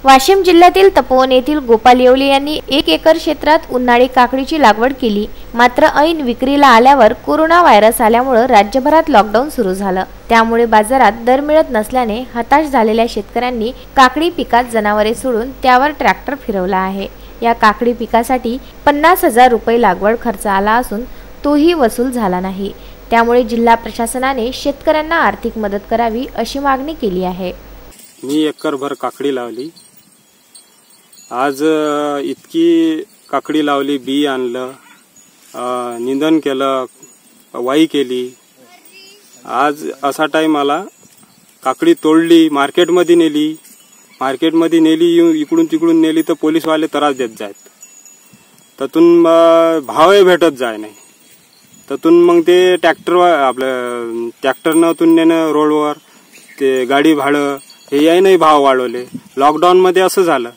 वाशिम जिल्ह्यातील तपोवन येथील गोपाल येवले यांनी 1 एकर क्षेत्रात उन्हाळी काकडीची लागवड केली। मात्र ऐन विक्रीला आल्यावर कोरोना व्हायरस आल्यामुळे राज्यभरात लॉकडाऊन सुरू झालं। त्यामुळे बाजारात दर मिळत नसल्याने हताश झालेल्या शेतकऱ्यांनी काकडी पिकात जनावरे सोडून त्यावर ट्रॅक्टर फिरवला आहे। या काकडी पिकासाठी 50,000 रुपये लागवड खर्च आला असून तोही वसूल झाला नाही। त्यामुळे जिल्हा प्रशासनाने शेतकऱ्यांना आर्थिक मदत करावी अशी मागणी केली आहे। मी एकरभर काकडी लावली। आज इतकी काकडी लावली, बी आणलं, निंदन केलं, वाई केली। आज असा टाइम आला, काकडी तोडली, मार्केटमध्ये नेली, इकडून तिकडून नेली तर पोलीसवाले त्रास देत जात, त्यातून भावही भेटत जाय नाही। त्यातून मग ते ट्रॅक्टरनं नेणं रोडवर, ते गाडी भाडं हे यायनंही भाव वाढवले। लॉकडाऊन मध्ये असं झालं।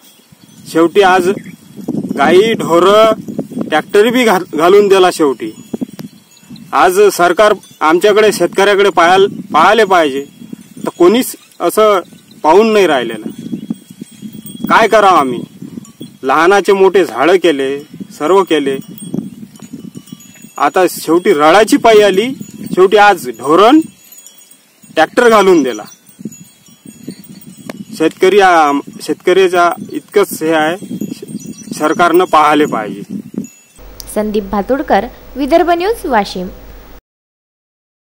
शेवटी आज गाई ढोरं ट्रॅक्टर बी घालून दिला। शेवटी आज सरकार आमच्याकडे शेतकऱ्याकडे पाहायला पाहिजे, तर कोणीच असं पाहून नाही राहिलेलं। काय करावं आम्ही? लहानाचे मोठे झाडं केले, सर्व केले, आता शेवटी रळाची पायी आली। शेवटी आज ढोरण ट्रॅक्टर घालून दिला। शेतकऱ्याचा इतकंच हे आहे, सरकारनं पाहायला पाहिजे। संदीप भातुडकर, विदर्भ न्यूज, वाशिम।